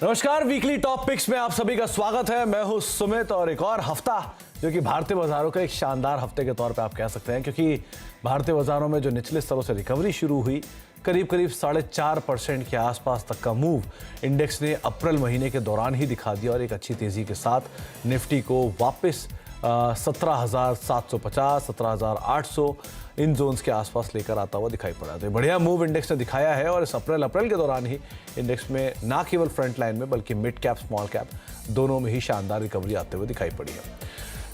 नमस्कार, weekly top picks में आप सभी का स्वागत है। मैं हूं सुमित और एक और हफ्ता जो कि भारतीय बाजारों का एक शानदार हफ्ते के तौर पे आप कह सकते हैं, क्योंकि भारतीय बाजारों में जो निचले स्तरों से रिकवरी शुरू हुई, करीब 4.5% के आसपास तक का मूव इंडेक्स ने अप्रैल महीने के दौरान ही दिखा दिया और एक अच्छी तेजी के साथ निफ्टी को वापस 17,750, 17,800 इन जोन्स के आसपास लेकर आता हुआ दिखाई पड़ा। तो बढ़िया मूव इंडेक्स ने दिखाया है और इस अप्रैल के दौरान ही इंडेक्स में ना केवल फ्रंट लाइन में बल्कि मिड कैप, स्मॉल कैप दोनों में ही शानदार रिकवरी आते हुए दिखाई पड़ी है।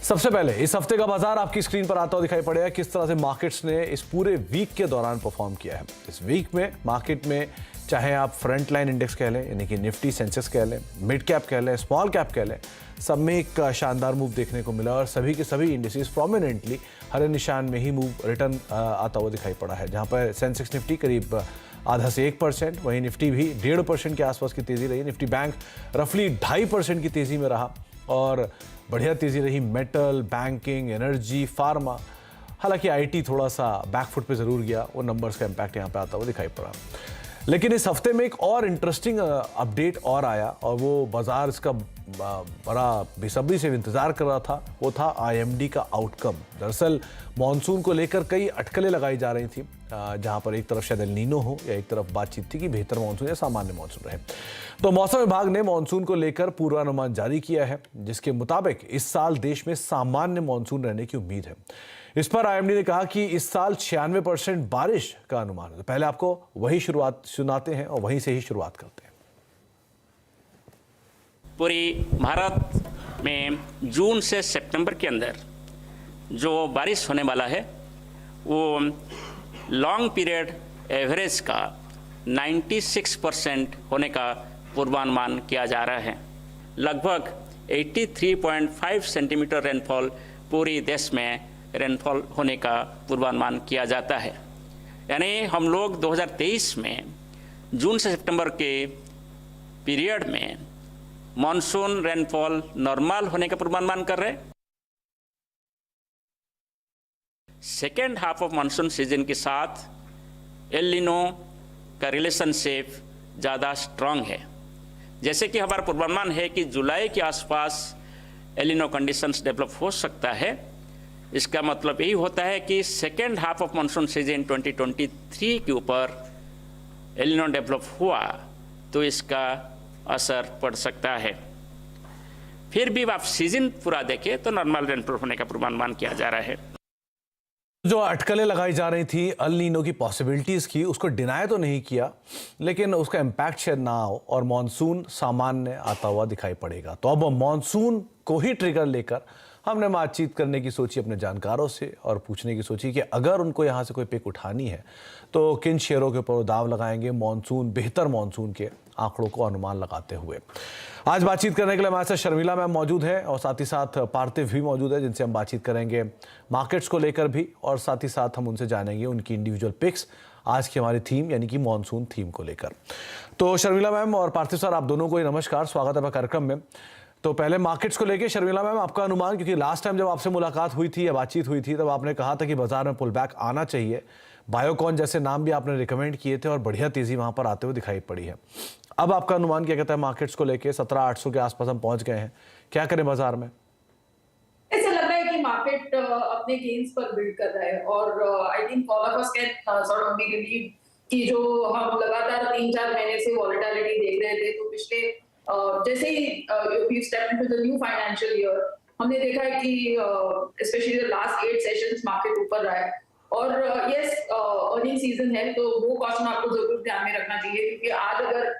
सबसे पहले इस हफ्ते का बाजार आपकी स्क्रीन पर आता हुआ दिखाई पड़ेगा, किस तरह से मार्केट्स ने इस पूरे वीक के दौरान परफॉर्म किया है। इस वीक में मार्केट में चाहे आप फ्रंट लाइन इंडेक्स कह लें, यानी कि निफ्टी, सेंसेक्स कह लें, मिड कैप कह लें, स्मॉल कैप कह लें, सब में एक शानदार मूव देखने को मिला और सभी के सभी इंडिसेस प्रोमिनेंटली हरे निशान में ही मूव रिटर्न आता हुआ दिखाई पड़ा है। जहां पर सेंसेक्स निफ्टी करीब आधा से 1%, वहीं निफ्टी भी 1.5% के आसपास की तेजी रही। निफ्टी बैंक रफली 2.5% की तेजी में रहा और बढ़िया तेजी रही मेटल, बैंकिंग, एनर्जी, फार्मा। हालांकि आईटी थोड़ा सा बैकफुट पे जरूर गया, वो नंबर्स का इम्पैक्ट यहाँ पे आता हुआ दिखाई पड़ा। लेकिन इस हफ्ते में एक और इंटरेस्टिंग अपडेट और आया और वो बाजार इसका बड़ा बेसब्री से इंतजार कर रहा था। वो था आईएमडी का आउटकम। दरअसल मॉनसून को लेकर कई अटकलें लगाई जा रही थी, जहां पर एक तरफ शायद एल नीनो हो या एक तरफ बातचीत थी कि बेहतर मॉनसून या सामान्य मॉनसून रहे। तो मौसम विभाग ने मॉनसून को लेकर पूर्वानुमान जारी किया है, जिसके मुताबिक इस साल देश में सामान्य मॉनसून रहने की उम्मीद है। इस पर आईएमडी ने कहा कि इस साल 96% बारिश का अनुमान है। तो पहले आपको वही शुरुआत सुनाते हैं और वहीं से ही शुरुआत करते हैं। पूरी भारत में जून से सितंबर के अंदर जो बारिश होने वाला है वो लॉन्ग पीरियड एवरेज का 96% होने का पूर्वानुमान किया जा रहा है। लगभग 83.5 सेंटीमीटर रेनफॉल पूरी देश में रेनफॉल होने का पूर्वानुमान किया जाता है। यानी हम लोग 2023 में जून से सितंबर के पीरियड में मॉनसून रेनफॉल नॉर्मल होने का पूर्वानुमान कर रहे हैं। Second half of monsoon season के साथ एल नीनो का रिलेशनशिप ज़्यादा स्ट्रांग है। जैसे कि हमारा पूर्वानुमान है कि जुलाई के आसपास एल नीनो कंडीशंस डेवलप हो सकता है। इसका मतलब यही होता है कि second half of monsoon season 2023 के ऊपर एल नीनो डेवलप हुआ तो इसका असर पड़ सकता है। फिर भी आप सीजन पूरा देखें तो नॉर्मल रेनफॉल होने का पूर्वानुमान किया जा रहा है। जो अटकलें लगाई जा रही थी अल नीनो की पॉसिबिलिटीज की, उसको डिनाई तो नहीं किया, लेकिन उसका इम्पैक्ट शायद ना हो और मॉनसून सामान्य आता हुआ दिखाई पड़ेगा। तो अब मॉनसून को ही ट्रिगर लेकर हमने बातचीत करने की सोची अपने जानकारों से और पूछने की सोची कि अगर उनको यहाँ से कोई पिक उठानी है तो किन शेयरों के ऊपर वो दाव लगाएंगे मॉनसून, बेहतर मॉनसून के आंकड़ों को अनुमान लगाते हुए। आज बातचीत करने के लिए हमारे साथ शर्मिला मैम मौजूद है और साथ ही साथ पार्थिव भी मौजूद है, जिनसे हम बातचीत करेंगे मार्केट्स को लेकर भी और साथ ही साथ हम उनसे जानेंगे उनकी इंडिविजुअल पिक्स आज की हमारी थीम यानी कि मॉनसून थीम को लेकर। तो शर्मिला मैम और पार्थिव सर, आप दोनों को ही नमस्कार, स्वागत है कार्यक्रम में। तो पहले मार्केट्स को लेके शर्मिला मैम, आपका अनुमान, क्योंकि लास्ट टाइम जब आपसे मुलाकात हुई थी या बातचीत हुई थी तब आपने कहा था कि बाजार में पुल बैक आना चाहिए। बायोकॉन जैसे नाम भी आपने रिकमेंड किए थे और बढ़िया तेजी वहां पर आते हुए दिखाई पड़ी है। अब आपका अनुमान क्या कहता है मार्केट्स को लेके? 17,800 के आसपास हम पहुंच गए हैं, क्या करें बाजार में? ऐसा लग रहा है कि मार्केट अपने गेन्स पर बिल्ड कर रहा है और I think all of us can sort of B relieved कि जो हम लगातार 3-4 महीने से वॉलेटिलिटी देख रहे थे, तो पिछले जैसे ही we step into the new financial year हमने देखा है कि specially the last 8 sessions market ऊपर रहा है और यस अर्निंग सीजन है तो वो क्वेश्चन आपको जरूर ध्यान में रखना चाहिए, क्योंकि आज अगर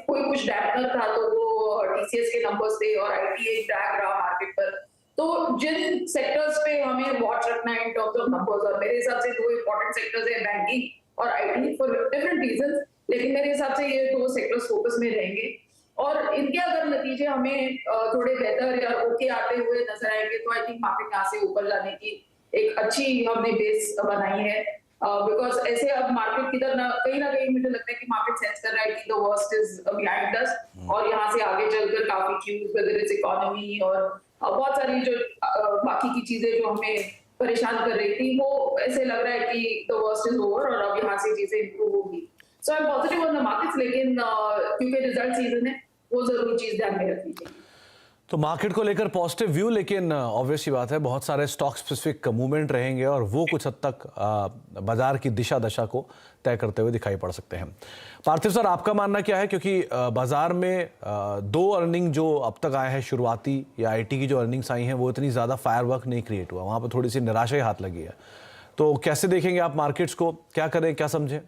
कोई कुछ डैम्पनर था तो वो टीसीएस के नंबर्स थे और आईटी एक ड्रैग रहा मार्केट पर। तो जिन सेक्टर्स पे हमें वॉच रखना है इन टर्म्स ऑफ नंबर्स, और मेरे हिसाब से 2 इंपॉर्टेंट सेक्टर्स है, बैंकिंग और आईटी, फॉर डिफरेंट रीजंस, लेकिन मेरे हिसाब से ये 2 सेक्टर्स फोकस में रहेंगे और इनके अगर नतीजे हमें थोड़े बेहतर या ओके आते हुए नजर आएंगे तो आई थिंक मार्केट यहाँ से ऊपर जाने की एक अच्छी हमने बेस बनाई है। बिकॉज ऐसे अब मार्केट किधर ना कहीं मुझे लगता है कि मार्केट सेंस कर रहा है कि the worst is behind us और यहाँ से आगे चलकर काफी क्यूज वेदर इज इकोनॉमी और बहुत सारी जो बाकी की चीजें जो हमें परेशान कर रही थी वो ऐसे लग रहा है कि द वर्स्ट इज ओवर और अब यहाँ से चीजें इंप्रूव होगी। So I am positive on the markets, लेकिन क्योंकि रिजल्ट सीजन है वो जरूर चीज ध्यान में रखनी चाहिए। तो मार्केट को लेकर पॉजिटिव व्यू, लेकिन ऑब्वियस सी बात है बहुत सारे स्टॉक स्पेसिफिक मूवमेंट रहेंगे और वो कुछ हद तक बाजार की दिशा दशा को तय करते हुए दिखाई पड़ सकते हैं। पार्थिव सर, आपका मानना क्या है, क्योंकि बाजार में दो अर्निंग जो अब तक आए हैं शुरुआती या आईटी की जो अर्निंग्स आई हैं वो इतनी ज़्यादा फायरवर्क नहीं क्रिएट हुआ, वहाँ पर थोड़ी सी निराशा ही हाथ लगी है। तो कैसे देखेंगे आप मार्केट्स को, क्या करें, क्या समझें?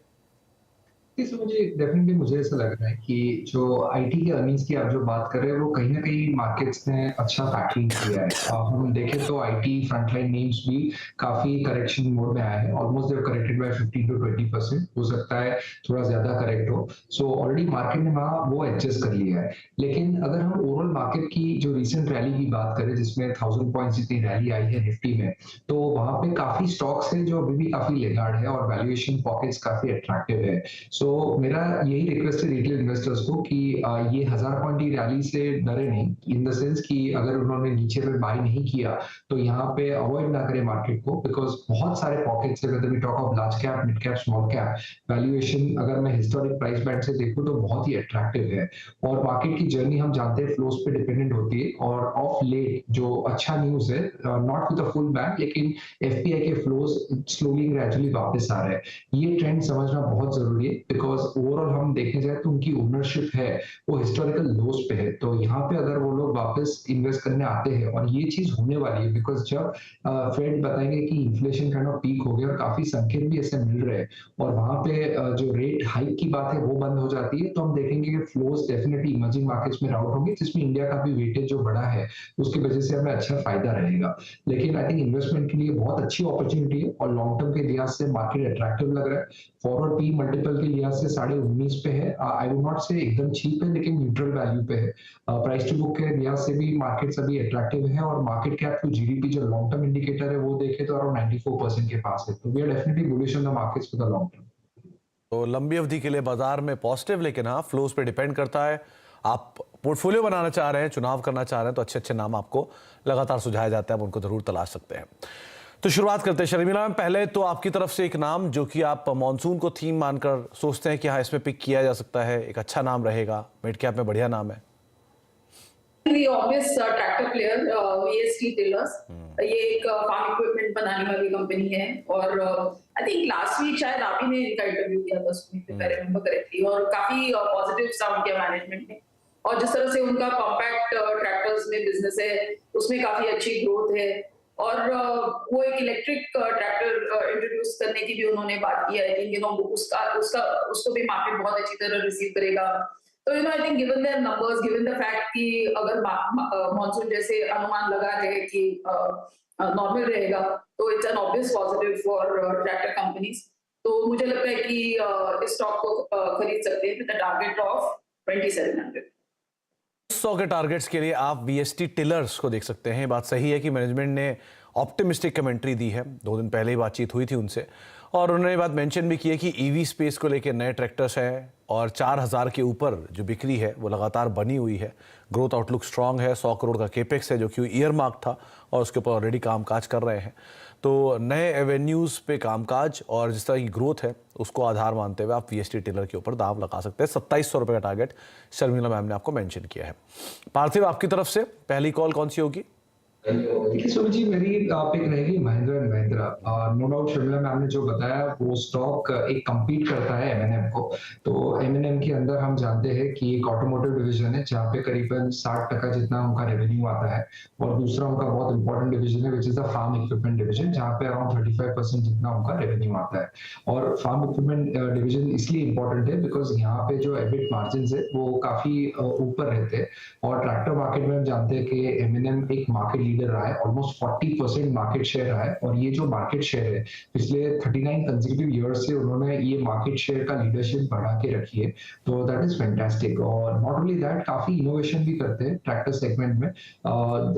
मुझे ऐसा लग रहा है कि जो आईटी के अर्निंग्स की आप जो बात कर रहे हैं वो कहीं ना कहीं मार्केट्स ने अच्छा फैक्टरिंग किया है। हम देखें तो आईटी फ्रंटलाइन नेम्स भी काफी करेक्शन मोड में आए हैं, almost they've corrected by 15 to 20%, हो सकता है थोड़ा ज्यादा करेक्ट हो। सो ऑलरेडी मार्केट ने वहाँ वो एडजस्ट कर लिया है। लेकिन अगर हम ओवरऑल मार्केट की जो रिसेंट रैली की बात करें जिसमें 1000 पॉइंट्स जितनी रैली आई है निफ्टी में, तो वहां पे काफी स्टॉक्स है जो अभी भी काफी लेगार्ड है और वैल्यूएशन पॉकेट्स काफी अट्रैक्टिव है। सो मेरा यही रिक्वेस्ट है रिटेल इन्वेस्टर्स को कि ये 1000 पॉइंट की रैली से डरे नहीं, इन द सेंस कि अगर उन्होंने नीचे में बाय नहीं किया तो यहाँ पे अवॉइड ना करें मार्केट को, बिकॉज बहुत सारे पॉकेट्स है, whether we talk of large cap, mid cap, small cap, valuation अगर मैं हिस्टोरिक प्राइस बैंड से देखूं तो बहुत ही अट्रैक्टिव है। और मार्केट की जर्नी हम जानते हैं फ्लोज पे डिपेंडेंट होती है, और ऑफ लेट जो अच्छा न्यूज है, not with the full bank, लेकिन एफपीआई के फ्लोज स्लोली ग्रेजुअली वापस आ रहे हैं। ये ट्रेंड समझना बहुत जरूरी है, बिकॉज ओवरऑल हम देखने जाए तो उनकी ओनरशिप है वो हिस्टोरिकल लोस पे है। तो यहाँ पे अगर वो लोग वापस इन्वेस्ट करने आते हैं, और ये चीज होने वाली है, बिकॉज जब फेड बताएंगे कि इन्फ्लेशन काइंड ऑफ पीक हो गया और काफी संकेत भी ऐसे मिल रहे हैं, और वहां पे जो रेट हाइक की बात है वो बंद हो जाती है, तो हम देखेंगे कि फ्लोज डेफिनेटली इमर्जिंग मार्केट्स में राउट होंगे, जिसमें इंडिया का भी वेटेज जो बड़ा है उसकी वजह से हमें अच्छा फायदा रहेगा। लेकिन आई थिंक इन्वेस्टमेंट के लिए बहुत अच्छी अपॉर्चुनिटी है, और लॉन्ग टर्म के लिहाज से मार्केट अट्रैक्टिव लग रहा है। फॉरवर्ड पी मल्टीपल के लिहाज से 19.5 पे है, आई वुड नॉट से एकदम चीप है, लेकिन न्यूट्रल वैल्यू पे है। प्राइस टू बुक के लिहाज से भी मार्केट अभी अट्रैक्टिव है, और मार्केट कैप टू जीडीपी जो लॉन्ग टर्म इंडिकेटर है वो देखे तो अराउंड 94% के पास है। तो we are definitely bullish on the markets for the long term. तो लंबी अवधि के लिए बाजार में पॉजिटिव, लेकिन हाँ फ्लोज पे डिपेंड करता है। आप पोर्टफोलियो बनाना चाह रहे हैं, चुनाव करना चाह रहे हैं, तो अच्छे अच्छे नाम आपको लगातार सुझाए जाते हैं, आप उनको जरूर तलाश सकते हैं। तो शुरुआत करते हैं शर्मिला मैम, पहले तो आपकी तरफ से एक नाम जो कि आप मॉनसून को थीम मानकर सोचते हैं कि हाँ इसमें पिक किया जा सकता है, एक अच्छा नाम रहेगा, मिड कैप में बढ़िया नाम है। The obvious tractor player, VST Tillers, ये एक फार्म इक्विपमेंट बनाने वाली कंपनी है, और आई थिंक लास्ट वीक शायद आप ही ने इनका इंटरव्यू किया था उसमें, if I remember correctly, और काफी पॉजिटिव साउंड किया मैनेजमेंट ने, और जिस तरह से उनका कॉम्पैक्ट ट्रैक्टर्स में बिजनेस है उसमें काफी अच्छी ग्रोथ है, और वो एक इलेक्ट्रिक ट्रैक्टर इंट्रोड्यूस करने की भी उन्होंने बात की है। आई थिंक उसको भी मार्केट बहुत अच्छी तरह रिसीव करेगा। तो I think given their numbers, given the fact कि अगर मॉनसून जैसे अनुमान लगा रहे कि नॉर्मल रहेगा, तो it's an obvious positive for tractor companies. तो मुझे लगता है कि इस स्टॉक को खरीद सकते हैं विद द टारगेट ऑफ 2700। 100 के टारगेट्स के लिए आप वीएसटी टिलर्स को देख सकते हैं। बात सही है कि मैनेजमेंट ने ऑप्टिमिस्टिक कमेंट्री दी है, 2 दिन पहले ही बातचीत हुई थी उनसे, और उन्होंने बात मेंशन भी की है कि ईवी स्पेस को लेकर नए ट्रैक्टर्स हैं, और 4000 के ऊपर जो बिक्री है वो लगातार बनी हुई है। ग्रोथ आउटलुक स्ट्रांग है, 100 करोड़ का केपेक्स है जो कि ईयर मार्क था, और उसके ऊपर ऑलरेडी कामकाज कर रहे हैं। तो नए एवेन्यूज़ पे कामकाज और जिस तरह की ग्रोथ है उसको आधार मानते हुए आप वीएसटी टिलर के ऊपर दाव लगा सकते हैं। 2700 रुपये का टारगेट शर्मिला मैम ने आपको मेंशन किया है। पार्थिव, आपकी तरफ से पहली कॉल कौन सी होगी? देखिए सुमित जी, मेरी पिक रहेगी Mahindra and Mahindra. No doubt Sharmila ma'am ने जो बताया वो स्टॉक एक कम्पीट करता है एमएनएम को। तो एमएनएम के अंदर हम जानते हैं कि एक ऑटोमोटिव डिवीजन है जहाँ पे करीबन 60% जितना उनका रेवेन्यू आता है, और दूसरा उनका बहुत इंपॉर्टेंट डिवीजन है which is the farm equipment division, जहाँ पे अराउंड 35% जितना उनका रेवेन्यू आता है। और फार्म इक्विपमेंट डिवीजन इसलिए इंपॉर्टेंट है बिकॉज यहाँ पे जो एबिट मार्जिन है वो काफी ऊपर रहते हैं, और ट्रैक्टर मार्केट में हम जानते हैं कि एमएनएम एक मार्केट लीडर रहा है, ऑलमोस्ट 40% मार्केट शेयर रहा है, और ये जो मार्केट शेयर है पिछले 39 कंसेक्यूटिव ईयर्स से उन्होंने ये मार्केट शेयर का लीडरशिप बढ़ा के रखी है। तो दैट इज फैंटास्टिक, और नॉट ओनली दैट काफी इनोवेशन भी करते हैं ट्रैक्टर सेगमेंट में।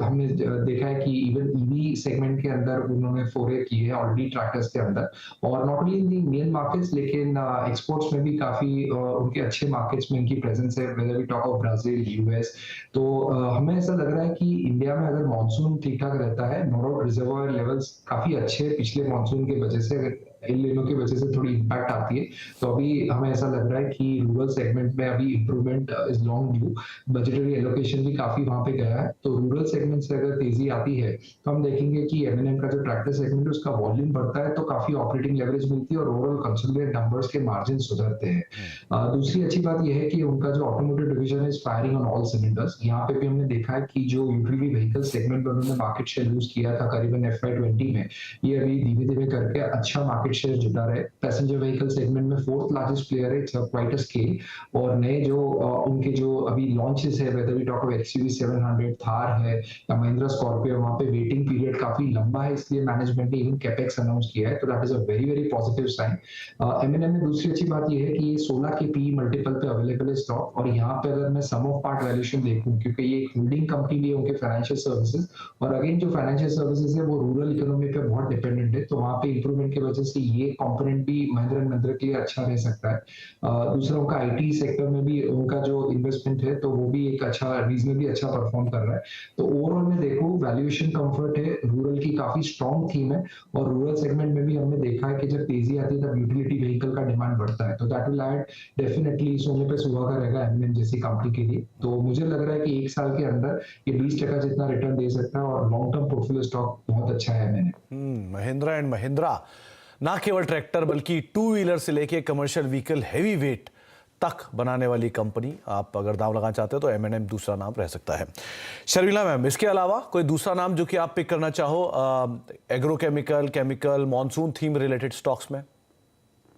हमने देखा है कि इवन ईवी सेगमेंट के अंदर उन्होंने फोरे किए हैं ऑलरेडी ट्रैक्टर्स के अंदर, और not only in the Indian markets लेकिन एक्सपोर्ट्स में भी काफी उनके अच्छे मार्केट्स में इनकी प्रेजेंस है, whether we talk of Brazil, US. तो हमें ऐसा लग रहा है कि इंडिया में अगर मॉनसून ठीक ठाक रहता है, नो डाउट रिजर्वोयर लेवल्स काफी अच्छे पिछले मॉनसून की वजह से, अगर एल निनो की वजह से थोड़ी इम्पैक्ट आती है। तो अभी हमें ऐसा लग रहा है कि रूरल सेगमेंट में अभी improvement is long due, budgetary allocation भी काफी वहां पे गया है। तो रूरल सेगमेंट से अगर तेजी आती है तो हम देखेंगे कि एमएनएम का जो ट्रैक्टर सेगमेंट है उसका वॉल्यूम बढ़ता है तो काफी ऑपरेटिंग लेवरेज मिलती है और ओवरऑल कंसोलिडेटेड नंबर्स के मार्जिन सुधरते हैं। दूसरी अच्छी बात यह है कि उनका जो automotive division is firing on all cylinders. यहाँ पे भी हमने देखा है कि जो यूटिलिटी व्हीकल सेगमेंट में उन्होंने मार्केट शेयर लूज किया था करीबन FY20 में, ये अभी धीमे धीमे करके अच्छा मार्केट शेयर जुटा रहे। पैसेंजर व्हीकल सेगमेंट में 4th लार्जेस्ट प्लेयर है, इट्स क्वाइट अ स्केल। और नए जो उनके जो अभी लॉन्चेस है, whether we talk of XUV 700, Thar है या महिंद्रा स्कॉर्पियो, वहां पे वेटिंग पीरियड काफी लंबा है, इसलिए मैनेजमेंट ने इवन कैपेक्स अनाउंस किया है। तो that is a very very positive sign. M N M में दूसरी अच्छी बात यह है कि ये 16 के पी मल्टीपल पे अवेलेबल है स्टॉक। और यहाँ पे अगर मैं सम ऑफ पार्ट वैल्यूएशन देखूं, क्योंकि ये एक होल्डिंग कंपनी भी है उनके फाइनेंशियल सर्विसेज, और अगेन जो फाइनेंशियल सर्विसेज है वो रूरल इकोनॉमी पे बहुत डिपेंडेंट है, तो वहाँ पे इंप्रूवमेंट की वजह से ये कंपोनेंट भी महिंद्रा एंड महिंद्रा के लिए अच्छा रह सकता है। दूसरा उनका आईटी सेक्टर में भी उनका जो इन्वेस्टमेंट है तो वो भी एक अच्छा रीजनेबली अच्छा परफॉर्म कर रहा है। तो ओवरऑल में देखो वैल्यूएशन कंफर्ट है, रूरल की काफी स्ट्रॉन्ग थीम है। और रूरल सेगमेंट में भी हमने देखा है कि जब तेजी आती है तब यूटिलिटी व्हीकल का डिमांड बढ़ता है, तो दैट विल ऐड डेफिनेटली सोने पे सुहागा रहेगा एमएनएम जैसी कंपनी के लिए। तो मुझे लग रहा है कि 1 साल के अंदर ये 20% जितना रिटर्न दे सकता है और लॉन्ग टर्म पोर्टफोलियो स्टॉक बहुत अच्छा है एमएनएम। महिंद्रा एंड महिंद्रा ना केवल ट्रैक्टर बल्कि 2 व्हीलर से लेके कमर्शियल व्हीकल हैवी वेट तक बनाने वाली कंपनी। आप अगर दाव लगाना चाहते हो तो एमएनएम दूसरा नाम रह सकता है। शर्मिला मैम, इसके अलावा कोई दूसरा नाम जो कि आप पिक करना चाहो agrochemical, chemical, monsoon theme related stocks में?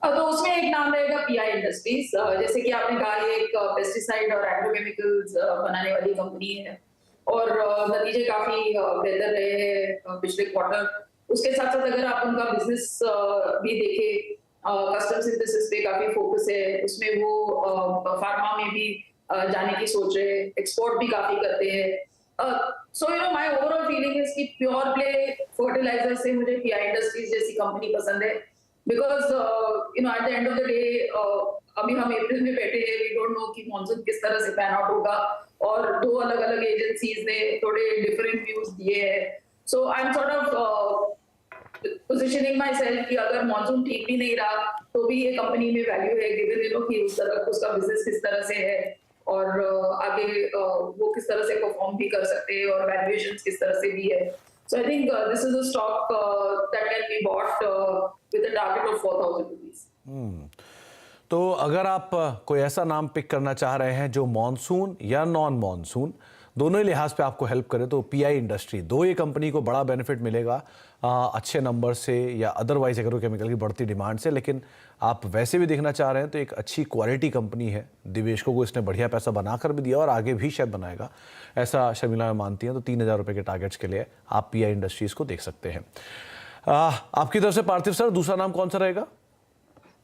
तो उसमें एक नाम रहेगा पीआई इंडस्ट्रीज। जैसे कि आपने कहा ये एक पेस्टिसाइड और एग्रोकेमिकल्स बनाने वाली कंपनी है और नतीजे काफी बेहतर रहे हैं पिछले क्वार्टर। उसके साथ साथ अगर आप उनका बिजनेस भी देखें, कस्टम सिंथेसिस पे काफी फोकस है, उसमें वो फार्मा में भी जाने की सोच रहे हैं, एक्सपोर्ट भी काफी करते हैं। So you know my overall feeling is कि प्योर प्ले फर्टिलाइजर से मुझे पीआई इंडस्ट्रीज जैसी कंपनी पसंद है, because you know at the end of the day अभी हम अप्रैल में बैठे हैं, वी डोंट नो कि मॉनसून किस तरह से पैन आउट होगा और 2 अलग अलग एजेंसीज ने थोड़े डिफरेंट व्यूज दिए हैं। So I am sort of positioning myself कि अगर मॉनसून ठीक भी नहीं रहा तो भी ये कंपनी में वैल्यू है, गिवन यू नो कि उस तरह उसका बिजनेस किस तरह से है और आगे वो किस तरह से परफॉर्म भी कर सकते हैं और वैल्यूएशंस किस तरह से भी है। So I think this is a stock that can be bought with a target of 4,000 rupees. तो अगर आप कोई ऐसा नाम पिक करना चाह रहे हैं जो मॉनसून या नॉन मॉनसून दोनों ही लिहाज पे आपको हेल्प करे तो पीआई इंडस्ट्री, दो ये कंपनी को बड़ा बेनिफिट मिलेगा अच्छे नंबर से या अदरवाइज एग्रोकेमिकल की बढ़ती डिमांड से। लेकिन आप वैसे भी देखना चाह रहे हैं तो एक अच्छी क्वालिटी कंपनी है, निवेशकों को इसने बढ़िया पैसा बनाकर भी दिया और आगे भी शायद बनाएगा, ऐसा शर्मिला में मानती हैं। तो 3,000 रुपये के टारगेट्स के लिए आप पीआई इंडस्ट्रीज को देख सकते हैं। आपकी तरफ से पार्थिव सर, दूसरा नाम कौन सा रहेगा?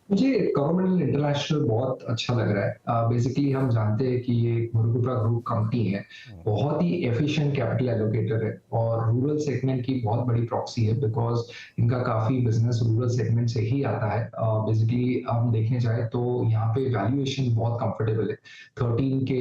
मुझे कॉरोमंडल इंटरनेशनल बहुत अच्छा लग रहा है। बेसिकली हम जानते हैं कि ये मुरुगुप्ता ग्रुप कंपनी है, बहुत ही एफिशिएंट कैपिटल एलोकेटर है और रूरल सेगमेंट की बहुत बड़ी प्रॉक्सी है, बिकॉज इनका काफी बिजनेस रूरल सेगमेंट से ही आता है। बेसिकली हम देखने जाए तो यहाँ पे वैल्यूएशन बहुत कंफर्टेबल है, 13 के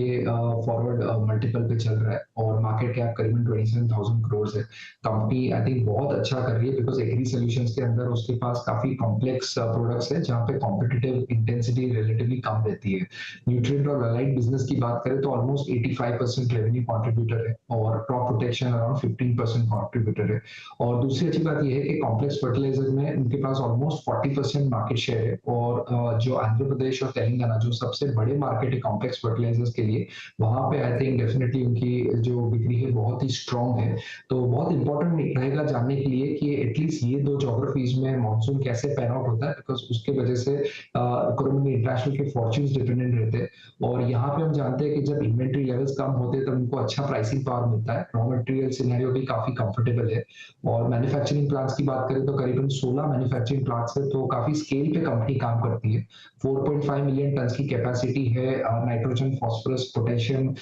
फॉरवर्ड मल्टीपल पे चल रहा है और मार्केट कैप करीबन 27,000 करोड़ है। कंपनी आई थिंक बहुत अच्छा कर रही है, बिकॉज एग्री सोल्यूशंस के अंदर उसके पास काफी कॉम्प्लेक्स प्रोडक्ट्स है जहाँ पे कॉम्पिटिटिव इंटेंसिटी रिलेटिवली कम रहती है। न्यूट्रिएंट और अलाइड बिजनेस की बात करें तो ऑलमोस्ट 85% रेवेन्यू कंट्रीब्यूटर है और क्रॉप प्रोटेक्शन अराउंड 15% कंट्रीब्यूटर है। और दूसरी अच्छी बात यह है कि कॉम्प्लेक्स फर्टिलाइजर में उनके पास ऑलमोस्ट 40% मार्केट शेयर है और जो आंध्र प्रदेश और तेलंगाना जो सबसे बड़े मार्केट है कॉम्प्लेक्स फर्टिलाइजर्स के लिए, वहां पे आई थिंक डेफिनेटली उनकी जो बिक्री है बहुत ही स्ट्रॉन्ग है। तो बहुत इंपॉर्टेंट रहेगा जानने के लिए कि एटलीस्ट ये 2 ज्योग्राफीज में मॉनसून कैसे पैन आउट होता है, बिकॉज उसके वजह से कॉरोमंडल इंटरनेशनल के फॉर्च्यून्स डिपेंडेंट रहते हैं। और यहाँ पे हम जानते हैं कि जब इन्वेंट्री लेवल्स कम होते हैं तब उनको अच्छा प्राइसिंग पावर मिलता है। रॉ मटेरियल सिनेरियो भी काफी कंफर्टेबल है और मैन्युफैक्चरिंग प्लांट्स की बात करें तो करीबन 16 मैन्युफैक्चरिंग प्लांट्स है, तो काफी स्केल पे कंपनी काम करती है। 4.5 मिलियन टन की कैपेसिटी है नाइट्रोजन, फास्फोरस, पोटेशियम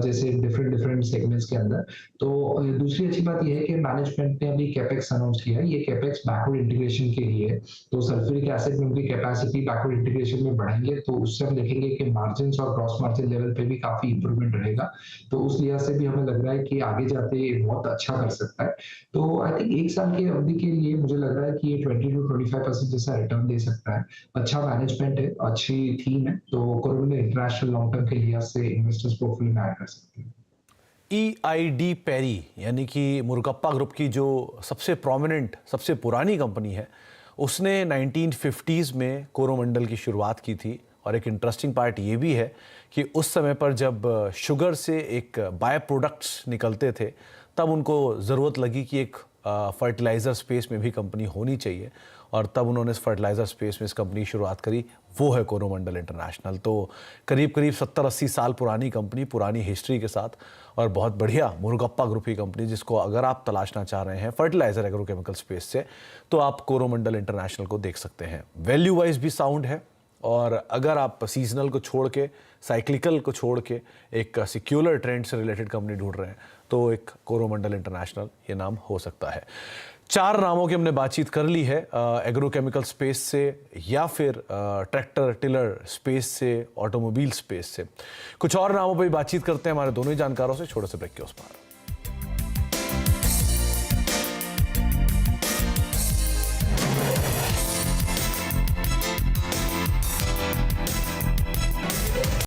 जैसे डिफरेंट सेगमेंट्स के अंदर। तो दूसरी अच्छी बात यह है कि मैनेजमेंट ने अभी कैपेक्स अनाउंस किया है, ये कैपेक्स बैकवर्ड इंटीग्रेशन के लिए है। तो सल्फ्यूरिक एसिड में उनकी कैपेसिटी कैपेसिटी बैकवर्ड इंटीग्रेशन में बढ़ेंगे तो उससे हम देखेंगे कि मार्जिन और ग्रॉस मार्जिन लेवल पे भी काफी इंप्रूवमेंट रहेगा। तो उस लिहाज से भी हमें लग रहा है कि आगे जाते ये बहुत अच्छा कर सकता है। तो आई थिंक 1 साल की अवधि के लिए मुझे लग रहा है कि ये 20 to 25% जैसा रिटर्न दे सकता है। अच्छा मैनेजमेंट है, अच्छी थीम है, तो कोरोमंडल इंटरनेशनल लॉन्ग टर्म के लिहाज से इन्वेस्टर्स पोर्टफोलियो में ऐड कर सकते हैं। EID पेरी यानी कि मुरुगप्पा ग्रुप की जो सबसे प्रोमिनेंट सबसे पुरानी कंपनी है, उसने 1950s में कोरोमंडल की शुरुआत की थी। और एक इंटरेस्टिंग पार्ट ये भी है कि उस समय पर जब शुगर से एक बाय प्रोडक्ट्स निकलते थे, तब उनको ज़रूरत लगी कि एक फर्टिलाइज़र स्पेस में भी कंपनी होनी चाहिए, और तब उन्होंने इस फर्टिलाइज़र स्पेस में इस कंपनी की शुरुआत करी, वो है कोरोमंडल इंटरनेशनल। तो करीब करीब 70-80 साल पुरानी कंपनी, पुरानी हिस्ट्री के साथ, और बहुत बढ़िया मुरुगप्पा ग्रुप की कंपनी, जिसको अगर आप तलाशना चाह रहे हैं फर्टिलाइज़र एग्रोकेमिकल स्पेस से, तो आप कोरोमंडल इंटरनेशनल को देख सकते हैं। वैल्यू वाइज भी साउंड है, और अगर आप सीजनल को छोड़ के, साइक्लिकल को छोड़ के एक सिक्युलर ट्रेंड से रिलेटेड कंपनी ढूंढ रहे हैं, तो एक कोरोमंडल इंटरनेशनल ये नाम हो सकता है। 4 नामों की हमने बातचीत कर ली है, एग्रोकेमिकल स्पेस से, या फिर ट्रैक्टर टिलर स्पेस से, ऑटोमोबाइल स्पेस से। कुछ और नामों पर भी बातचीत करते हैं हमारे दोनों ही जानकारों से, छोटे से ब्रेक के उस पार।